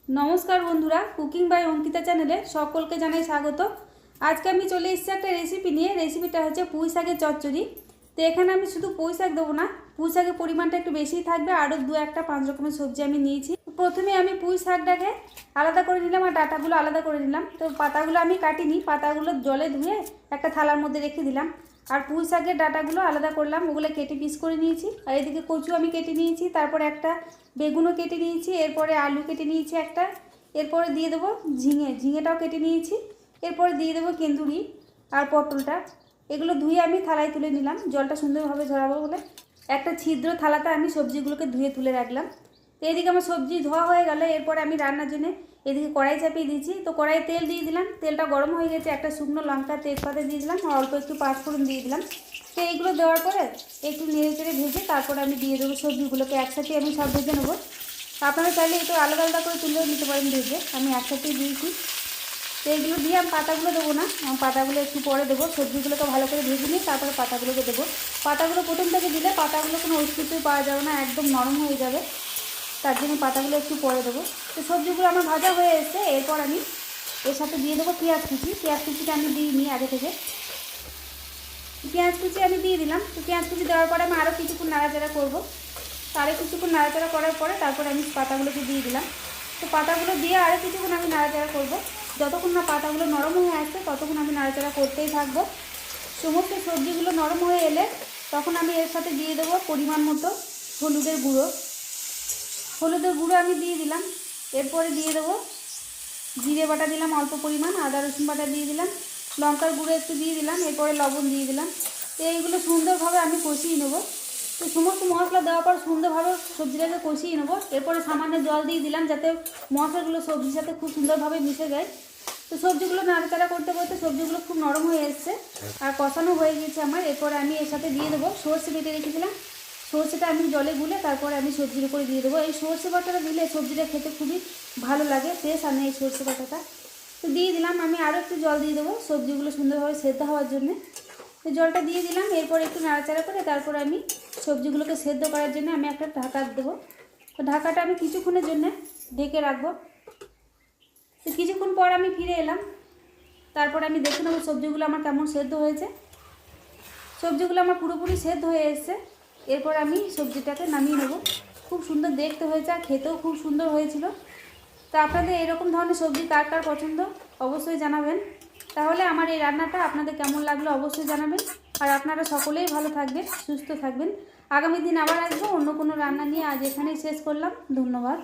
নমস্কার বন্ধুরা, cooking by Ankita চ্যানেলে সকলকে জানাই স্বাগত। আজকে আমি চলে এসেছি একটা রেসিপি নিয়ে। রেসিপিটা হচ্ছে পুঁই শাকের চচ্চড়ি। তো এখানে আমি শুধু পুঁই শাক দেবো না, পুঁই শাকের পরিমাণটা একটু বেশিই থাকবে। আরও 2-5 রকমের সবজি আমি নিয়েছি। প্রথমে আমি পুঁই শাকটাকে আলাদা করে নিলাম আর ডাঁটাগুলো আলাদা করে নিলাম। তো পাতাগুলো আমি কাটিনি, পাতাগুলো জলে ধুয়ে একটা থালার মধ্যে রেখে দিলাম। আর পুঁই শাকের ডাঁটাগুলো আলাদা করলাম, ওগুলো কেটে পিস করে নিয়েছি। আর এদিকে কচু আমি কেটে নিয়েছি, তারপরে একটা বেগুনও কেটে নিয়েছি, এরপরে আলু কেটে নিয়েছি একটা, এরপরে দিয়ে দেবো ঝিঙেটাও কেটে নিয়েছি, এরপরে দিয়ে দেবো কেন্দুরি আর পটলটা। এগুলো ধুয়ে আমি থালায় তুলে নিলাম, জলটা সুন্দরভাবে ঝরাবো বলে। একটা ছিদ্র থালাতে আমি সবজিগুলোকে ধুয়ে তুলে রাখলাম। তো এদিকে আমার সবজি ধোয়া হয়ে গেলে এরপরে আমি রান্নার জন্য এদিকে কড়াই চাপিয়ে দিয়েছি। তো কড়াইয়ে তেল দিয়ে দিলাম, তেলটা গরম হয়ে গেছে। একটা শুকনো লঙ্কা তেজপাতা দিয়ে দিলাম আর অল্প একটু পাঁচফোড়ন দিয়ে দিলাম। তো এইগুলো দেওয়ার পরে একটু নেড়ে চেড়ে ভেজে তারপরে আমি দিয়ে দেবো সবজিগুলোকে। একসাথে আমি সব ভেজে নেবো। আপনারা চাইলে একটু আলাদা আলাদা করে তুলেও নিতে পারেন ভেজে, আমি একসাথেই দিয়েছি। তো এইগুলো দিয়ে আমি পাতাগুলো দেবো না, পাতাগুলো একটু পরে দেবো। সবজিগুলোকে ভালো করে ভেজে নিয়ে তারপরে পাতাগুলোকে দেবো। পাতাগুলো প্রথম থেকে দিলে পাতাগুলো কোনো অস্তিত্বই পাওয়া যাবে না, একদম নরম হয়ে যাবে। তার জন্য পাতাগুলো একটু পরে দেবো। তো সবজিগুলো আমার ভাজা হয়ে এসেছে। এরপর আমি এর সাথে দিয়ে দেবো পেঁয়াজ কুচি। পেঁয়াজ কুচিটা আমি দিইনি আগে থেকে, পেঁয়াজ কুচি আমি দিয়ে দিলাম। তো পেঁয়াজ কুচি দেওয়ার পরে আমি আরও কিছুক্ষণ নাড়াচাড়া করবো। আরও কিছুক্ষণ নাড়াচাড়া করার পরে তারপরে আমি পাতাগুলোকে দিয়ে দিলাম। তো পাতাগুলো দিয়ে আরও কিছুক্ষণ আমি নাড়াচাড়া করবো। যতক্ষণ না পাতাগুলো নরম হয়ে আসছে ততক্ষণ আমি নাড়াচাড়া করতেই থাকবো। সমস্ত সবজিগুলো নরম হয়ে এলে তখন আমি এর সাথে দিয়ে দেবো পরিমাণ মতো হলুদের গুঁড়ো। হলুদের গুঁড়ো আমি দিয়ে দিলাম। এরপরে দিয়ে দেবো জিরে বাটা দিলাম অল্প পরিমাণ, আদা রসুন বাটা দিয়ে দিলাম, লঙ্কার গুঁড়ো একটু দিয়ে দিলাম, এরপরে লবণ দিয়ে দিলাম। তো এইগুলো সুন্দরভাবে আমি কষিয়ে নেবো। তো সমস্ত মশলা দেওয়ার পর সুন্দরভাবে সবজিটাকে কষিয়ে নেবো। এরপরে সামান্য জল দিয়ে দিলাম যাতে মশলাগুলো সবজির সাথে খুব সুন্দরভাবে মিশে যায়। তো সবজিগুলো নাড়াচাড়া করতে করতে সবজিগুলো খুব নরম হয়ে এসছে আর কষানো হয়ে গেছে আমার। এরপরে আমি এর সাথে দিয়ে দেবো সর্ষে বেটে রেখেছিলাম। সর্ষেটা আমি জলে গুলে তারপরে আমি সবজির উপরে দিয়ে দেবো। এই সর্ষে বাটাটা দিলে সবজিটা খেতে খুবই ভালো লাগে, টেস্ট আনে এই সর্ষে বাটাটা। তো দিয়ে দিলাম, আমি আরও একটু জল দিয়ে দেবো সবজিগুলো সুন্দরভাবে সেদ্ধ হওয়ার জন্যে। তো জলটা দিয়ে দিলাম। এরপর একটু নাড়াচাড়া করে তারপর আমি সবজিগুলোকে সেদ্ধ করার জন্য আমি একটা ঢাকা দেবো। তো ঢাকাটা আমি কিছুক্ষণের জন্য ঢেকে রাখবো। তো কিছুক্ষণ পর আমি ফিরে এলাম। তারপর আমি দেখে নেবো সবজিগুলো আমার কেমন সেদ্ধ হয়েছে। সবজিগুলো আমার পুরোপুরি সেদ্ধ হয়ে এসছে। এরপর আমি সবজিটাকে নামিয়ে নেব। খুব সুন্দর দেখতে হয়েছে আর খেতেও খুব সুন্দর হয়েছিল। তো আপনাদের এরকম ধরনের সবজি কার কার পছন্দ অবশ্যই জানাবেন। তাহলে আমার এই রান্নাটা আপনাদের কেমন লাগলো অবশ্যই জানাবেন। আর আপনারা সকলেই ভালো থাকবেন, সুস্থ থাকবেন। আগামী দিন আবার আসবো অন্য কোনো রান্না নিয়ে। আজ এখানেই শেষ করলাম। ধন্যবাদ।